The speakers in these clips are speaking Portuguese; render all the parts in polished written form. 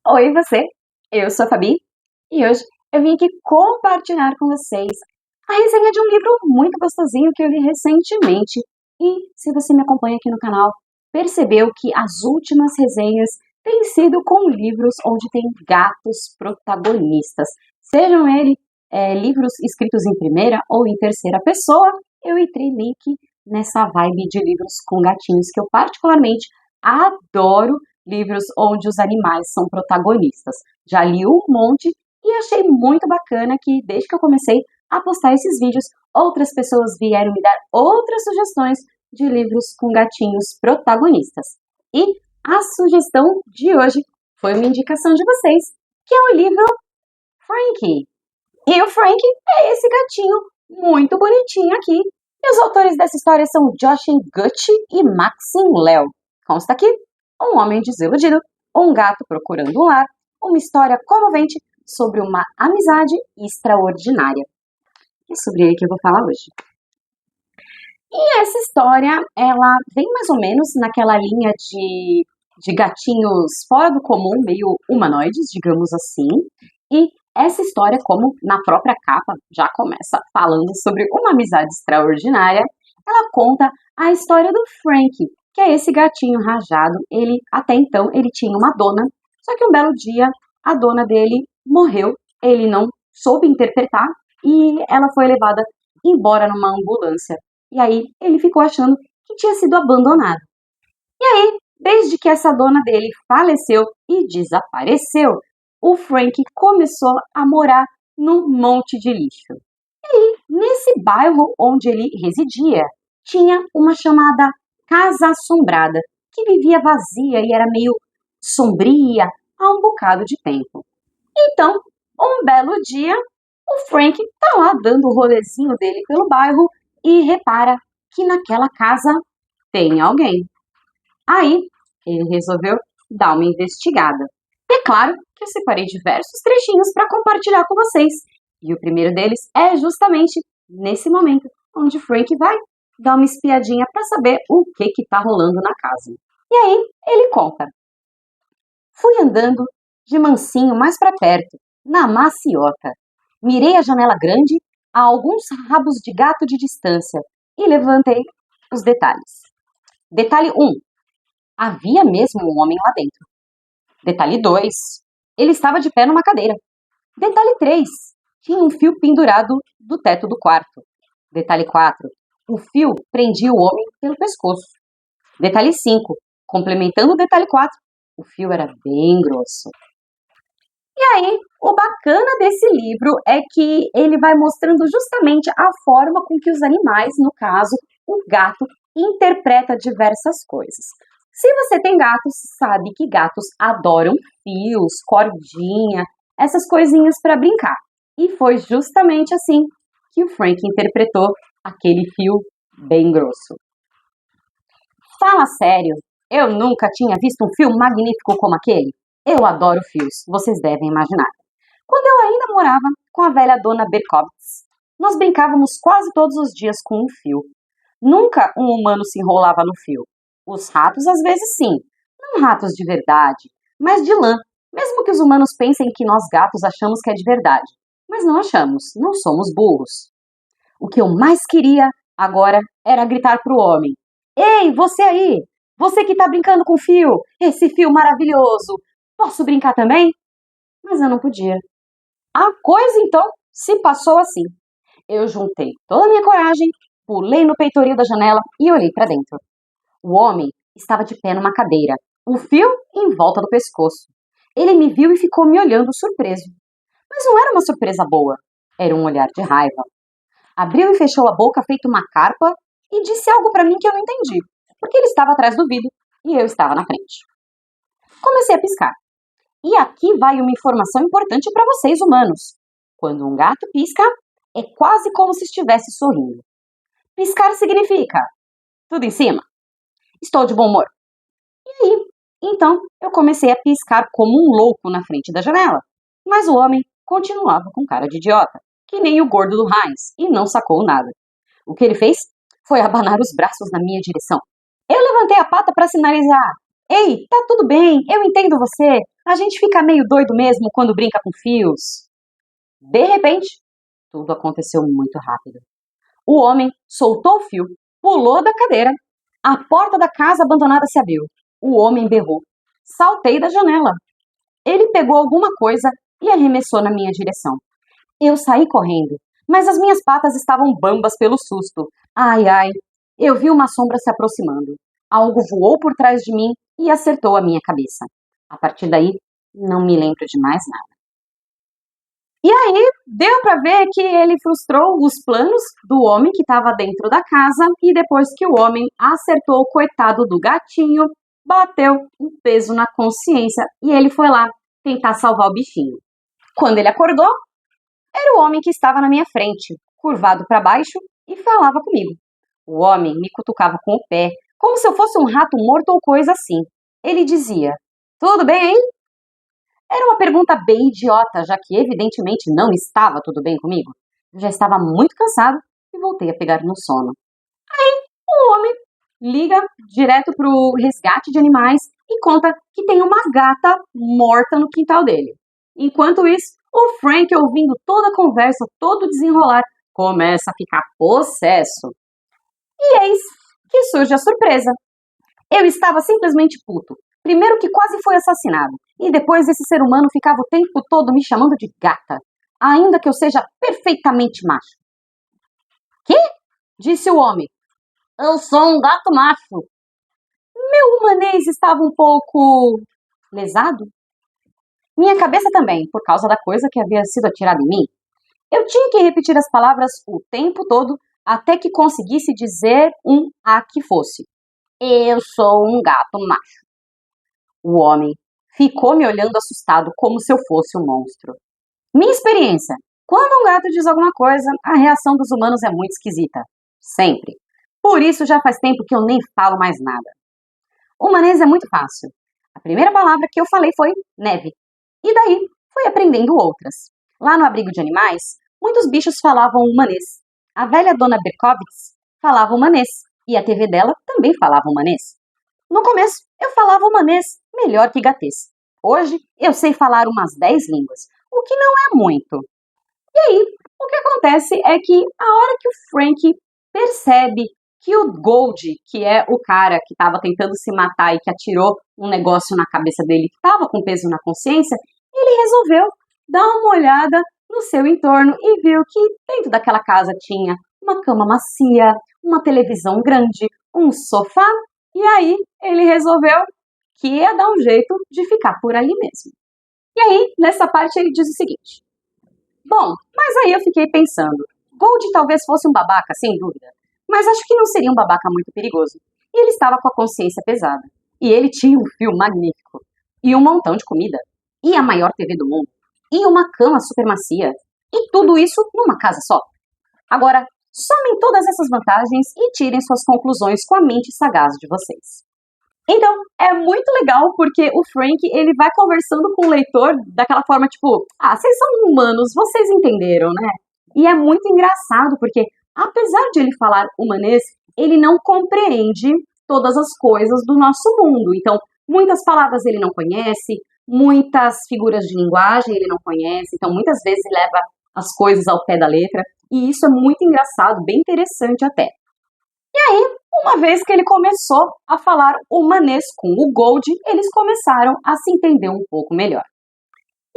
Oi, você! Eu sou a Fabi e hoje eu vim aqui compartilhar com vocês a resenha de um livro muito gostosinho que eu li recentemente. E se você me acompanha aqui no canal, percebeu que as últimas resenhas têm sido com livros onde tem gatos protagonistas. Sejam eles livros escritos em primeira ou em terceira pessoa, eu entrei meio que nessa vibe de livros com gatinhos que eu particularmente adoro. Livros onde os animais são protagonistas. Já li um monte e achei muito bacana que, desde que eu comecei a postar esses vídeos, outras pessoas vieram me dar outras sugestões de livros com gatinhos protagonistas. E a sugestão de hoje foi uma indicação de vocês, que é o livro Frankie. E o Frank é esse gatinho muito bonitinho aqui. E os autores dessa história são Jochen Gucci e Maxim Léo. Consta aqui: um homem desiludido, um gato procurando um lar, uma história comovente sobre uma amizade extraordinária. É sobre ele que eu vou falar hoje. E essa história, ela vem mais ou menos naquela linha de gatinhos fora do comum, meio humanoides, digamos assim. E essa história, como na própria capa já começa falando sobre uma amizade extraordinária, ela conta a história do Frank, que é esse gatinho rajado. Ele, até então, ele tinha uma dona, só que um belo dia a dona dele morreu, ele não soube interpretar e ela foi levada embora numa ambulância. E aí ele ficou achando que tinha sido abandonado. E aí, desde que essa dona dele faleceu e desapareceu, o Frank começou a morar num monte de lixo. E nesse bairro onde ele residia, tinha uma chamada Casa Assombrada, que vivia vazia e era meio sombria há um bocado de tempo. Então, um belo dia, o Frank tá lá dando o rolezinho dele pelo bairro e repara que naquela casa tem alguém. Aí, ele resolveu dar uma investigada. E é claro que eu separei diversos trechinhos para compartilhar com vocês. E o primeiro deles é justamente nesse momento, onde Frank vai dar uma espiadinha para saber o que tá rolando na casa. E aí, ele conta: fui andando de mansinho mais para perto, na maciota. Mirei a janela grande a alguns rabos de gato de distância e levantei os detalhes. Detalhe 1. Havia mesmo um homem lá dentro. Detalhe 2. Ele estava de pé numa cadeira. Detalhe 3. Tinha um fio pendurado do teto do quarto. Detalhe 4. O fio prendia o homem pelo pescoço. Detalhe 5. Complementando o detalhe 4, o fio era bem grosso. E aí, o bacana desse livro é que ele vai mostrando justamente a forma com que os animais, no caso, o gato, interpreta diversas coisas. Se você tem gatos, sabe que gatos adoram fios, cordinha, essas coisinhas para brincar. E foi justamente assim que o Frank interpretou aquele fio bem grosso. Fala sério, eu nunca tinha visto um fio magnífico como aquele. Eu adoro fios, vocês devem imaginar. Quando eu ainda morava com a velha dona Berkowitz, nós brincávamos quase todos os dias com um fio. Nunca um humano se enrolava no fio. Os ratos às vezes sim, não ratos de verdade, mas de lã, mesmo que os humanos pensem que nós gatos achamos que é de verdade. Mas não achamos, não somos burros. O que eu mais queria agora era gritar para o homem: ei, você aí! Você que está brincando com fio! Esse fio maravilhoso! Posso brincar também? Mas eu não podia. A coisa então se passou assim. Eu juntei toda a minha coragem, pulei no peitoril da janela e olhei para dentro. O homem estava de pé numa cadeira, o fio em volta do pescoço. Ele me viu e ficou me olhando surpreso. Mas não era uma surpresa boa, era um olhar de raiva. Abriu e fechou a boca feito uma carpa e disse algo para mim que eu não entendi, porque ele estava atrás do vidro e eu estava na frente. Comecei a piscar. E aqui vai uma informação importante para vocês humanos. Quando um gato pisca, é quase como se estivesse sorrindo. Piscar significa: tudo em cima? Estou de bom humor. E aí, então, eu comecei a piscar como um louco na frente da janela. Mas o homem continuava com cara de idiota, que nem o gordo do Heinz, e não sacou nada. O que ele fez foi abanar os braços na minha direção. Eu levantei a pata para sinalizar: Ei, tá tudo bem, eu entendo você. A gente fica meio doido mesmo quando brinca com fios. De repente, tudo aconteceu muito rápido. O homem soltou o fio, pulou da cadeira. A porta da casa abandonada se abriu. O homem berrou. Saltei da janela. Ele pegou alguma coisa e arremessou na minha direção. Eu saí correndo, mas as minhas patas estavam bambas pelo susto. Ai, ai, eu vi uma sombra se aproximando. Algo voou por trás de mim e acertou a minha cabeça. A partir daí, não me lembro de mais nada. E aí, deu para ver que ele frustrou os planos do homem que estava dentro da casa e depois que o homem acertou o coitado do gatinho, bateu um peso na consciência e ele foi lá tentar salvar o bichinho. Quando ele acordou, era o homem que estava na minha frente, curvado para baixo e falava comigo. O homem me cutucava com o pé, como se eu fosse um rato morto ou coisa assim. Ele dizia: "Tudo bem, hein?" Era uma pergunta bem idiota, já que evidentemente não estava tudo bem comigo. Eu já estava muito cansado e voltei a pegar no sono. O homem liga direto para o resgate de animais e conta que tem uma gata morta no quintal dele. Enquanto isso, o Frank, ouvindo toda a conversa, todo o desenrolar, começa a ficar possesso. E eis que surge a surpresa. Eu estava simplesmente puto. Primeiro que quase foi assassinado, e depois esse ser humano ficava o tempo todo me chamando de gata, ainda que eu seja perfeitamente macho. "Quê?" disse o homem. "Eu sou um gato macho." Meu humanês estava um pouco lesado. Minha cabeça também, por causa da coisa que havia sido atirada em mim. Eu tinha que repetir as palavras o tempo todo até que conseguisse dizer um A que fosse. Eu sou um gato macho. O homem ficou me olhando assustado como se eu fosse um monstro. Minha experiência: quando um gato diz alguma coisa, a reação dos humanos é muito esquisita. Sempre. Por isso já faz tempo que eu nem falo mais nada. O manês é muito fácil. A primeira palavra que eu falei foi neve. E daí fui aprendendo outras. Lá no abrigo de animais, muitos bichos falavam humanês. A velha dona Berkowitz falava humanês. E a TV dela também falava humanês. No começo, eu falava humanês melhor que gatês. Hoje, eu sei falar umas 10 línguas, o que não é muito. E aí, o que acontece é que a hora que o Frank percebe que o Gold, que é o cara que estava tentando se matar e que atirou um negócio na cabeça dele que estava com peso na consciência, ele resolveu dar uma olhada no seu entorno e viu que dentro daquela casa tinha uma cama macia, uma televisão grande, um sofá, e aí ele resolveu que ia dar um jeito de ficar por ali mesmo. E aí, nessa parte, ele diz o seguinte: "Bom, mas aí eu fiquei pensando, Gold talvez fosse um babaca, sem dúvida, mas acho que não seria um babaca muito perigoso. E ele estava com a consciência pesada. E ele tinha um fio magnífico. E um montão de comida. E a maior TV do mundo. E uma cama super macia. E tudo isso numa casa só. Agora, somem todas essas vantagens e tirem suas conclusões com a mente sagaz de vocês." Então, é muito legal porque o Frank, ele vai conversando com o leitor daquela forma tipo, vocês são humanos, vocês entenderam, né? E é muito engraçado porque, apesar de ele falar humanês, ele não compreende todas as coisas do nosso mundo. Então, muitas palavras ele não conhece, muitas figuras de linguagem ele não conhece, então muitas vezes ele leva as coisas ao pé da letra, e isso é muito engraçado, bem interessante até. E aí, uma vez que ele começou a falar humanês com o Gold, eles começaram a se entender um pouco melhor.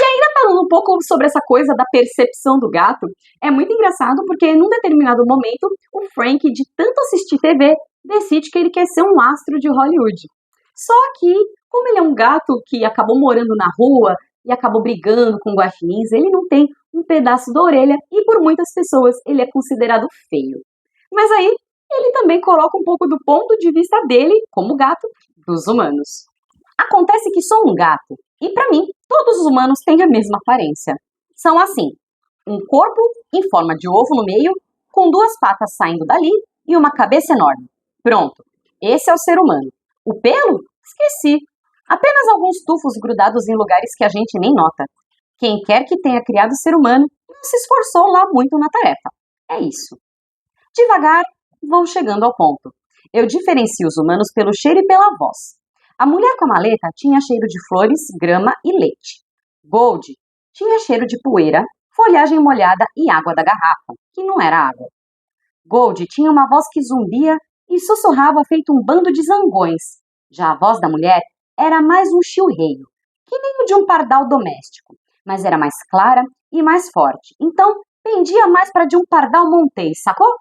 E ainda falando um pouco sobre essa coisa da percepção do gato, é muito engraçado porque num determinado momento, o Frank, de tanto assistir TV, decide que ele quer ser um astro de Hollywood. Só que, como ele é um gato que acabou morando na rua e acabou brigando com guaxinins, ele não tem um pedaço da orelha e por muitas pessoas ele é considerado feio. Mas aí, ele também coloca um pouco do ponto de vista dele, como gato, dos humanos. Acontece que sou um gato, e para mim, todos os humanos têm a mesma aparência. São assim, um corpo em forma de ovo no meio, com duas patas saindo dali e uma cabeça enorme. Pronto, esse é o ser humano. O pelo? Esqueci. Apenas alguns tufos grudados em lugares que a gente nem nota. Quem quer que tenha criado o ser humano não se esforçou lá muito na tarefa. É isso. Devagar, vou chegando ao ponto. Eu diferencio os humanos pelo cheiro e pela voz. A mulher com a maleta tinha cheiro de flores, grama e leite. Gold tinha cheiro de poeira, folhagem molhada e água da garrafa, que não era água. Gold tinha uma voz que zumbia e sussurrava feito um bando de zangões. Já a voz da mulher era mais um chilreio, que nem o de um pardal doméstico, mas era mais clara e mais forte. Então, pendia mais para de um pardal montês, sacou?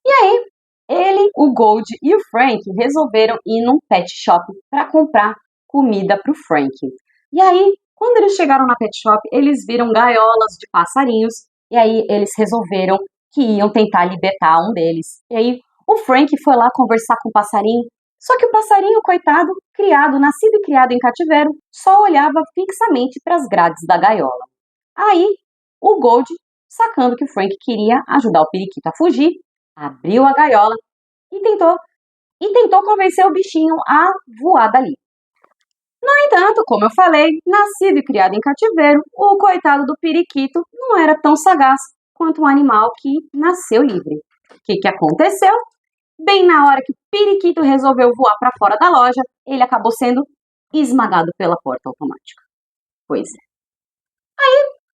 E aí, ele, o Gold e o Frank resolveram ir num pet shop para comprar comida para o Frank. E aí, quando eles chegaram na pet shop, eles viram gaiolas de passarinhos e aí eles resolveram que iam tentar libertar um deles. E aí, o Frank foi lá conversar com o passarinho, só que o passarinho, coitado, nascido e criado em cativeiro, só olhava fixamente para as grades da gaiola. Aí, o Gold, sacando que o Frank queria ajudar o periquito a fugir, abriu a gaiola e tentou convencer o bichinho a voar dali. No entanto, como eu falei, nascido e criado em cativeiro, o coitado do periquito não era tão sagaz quanto um animal que nasceu livre. O que aconteceu? Bem na hora que o periquito resolveu voar para fora da loja, ele acabou sendo esmagado pela porta automática. Pois é.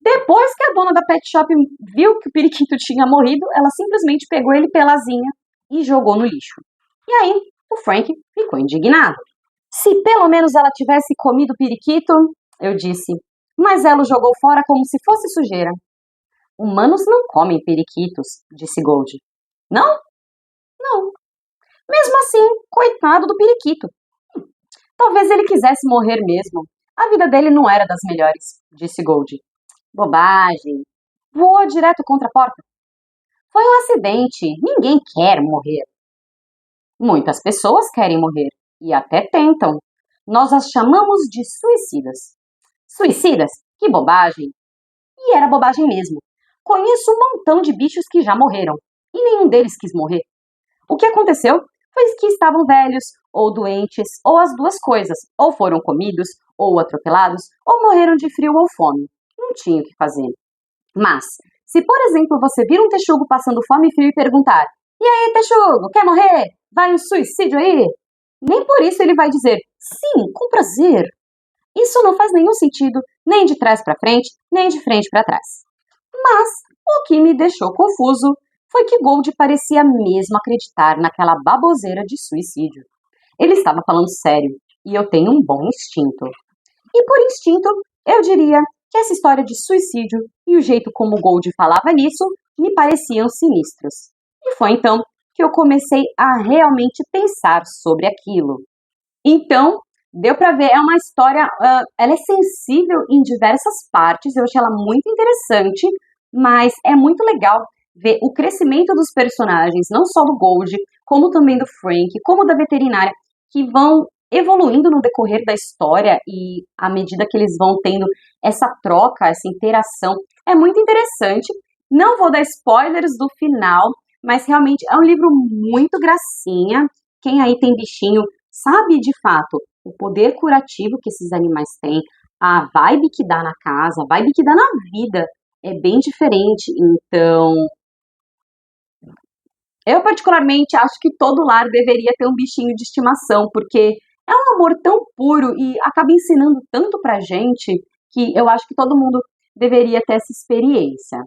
Depois que a dona da pet shop viu que o periquito tinha morrido, ela simplesmente pegou ele pela asinha e jogou no lixo. E aí, o Frank ficou indignado. Se pelo menos ela tivesse comido o periquito, eu disse, mas ela o jogou fora como se fosse sujeira. Humanos não comem periquitos, disse Gold. Não? Não. Mesmo assim, coitado do periquito. Talvez ele quisesse morrer mesmo. A vida dele não era das melhores, disse Gold. Bobagem. Voou direto contra a porta. Foi um acidente. Ninguém quer morrer. Muitas pessoas querem morrer e até tentam. Nós as chamamos de suicidas. Suicidas? Que bobagem. E era bobagem mesmo. Conheço um montão de bichos que já morreram e nenhum deles quis morrer. O que aconteceu foi que estavam velhos ou doentes ou as duas coisas, ou foram comidos ou atropelados ou morreram de frio ou fome. Não tinha o que fazer. Mas, se por exemplo você vir um texugo passando fome e frio e perguntar: "E aí, texugo, quer morrer? Vai um suicídio aí?" Nem por isso ele vai dizer: "Sim, com prazer." Isso não faz nenhum sentido, nem de trás para frente, nem de frente para trás. Mas o que me deixou confuso foi que Gold parecia mesmo acreditar naquela baboseira de suicídio. Ele estava falando sério, e eu tenho um bom instinto. E por instinto, eu diria que essa história de suicídio e o jeito como Gold falava nisso me pareciam sinistros. E foi então que eu comecei a realmente pensar sobre aquilo. Então, deu para ver, é uma história, ela é sensível em diversas partes, eu achei ela muito interessante, mas é muito legal ver o crescimento dos personagens, não só do Gold, como também do Frank, como da veterinária, que vão evoluindo no decorrer da história e à medida que eles vão tendo essa troca, essa interação. É muito interessante. Não vou dar spoilers do final, mas realmente é um livro muito gracinha. Quem aí tem bichinho sabe de fato o poder curativo que esses animais têm, a vibe que dá na casa, a vibe que dá na vida é bem diferente. Então, eu particularmente acho que todo lar deveria ter um bichinho de estimação, porque é um amor tão puro e acaba ensinando tanto pra gente que eu acho que todo mundo deveria ter essa experiência.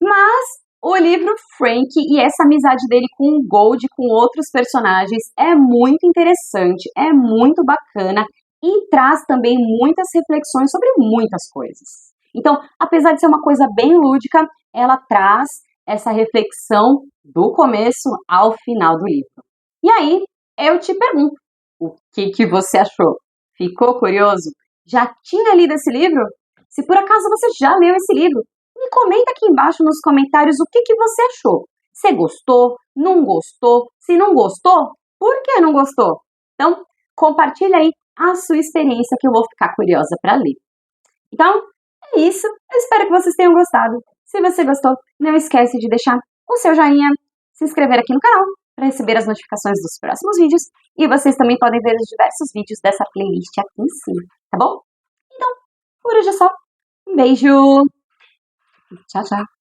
Mas o livro Frank e essa amizade dele com o Gold e com outros personagens é muito interessante, é muito bacana e traz também muitas reflexões sobre muitas coisas. Então, apesar de ser uma coisa bem lúdica, ela traz essa reflexão do começo ao final do livro. E aí, eu te pergunto, o que você achou? Ficou curioso? Já tinha lido esse livro? Se por acaso você já leu esse livro, me comenta aqui embaixo nos comentários o que você achou. Você gostou? Não gostou? Se não gostou, por que não gostou? Então, compartilha aí a sua experiência que eu vou ficar curiosa para ler. Então, é isso. Eu espero que vocês tenham gostado. Se você gostou, não esquece de deixar o seu joinha, se inscrever aqui no canal para receber as notificações dos próximos vídeos. E vocês também podem ver os diversos vídeos dessa playlist aqui em cima, tá bom? Então, por hoje é só. Um beijo! Tchau, tchau!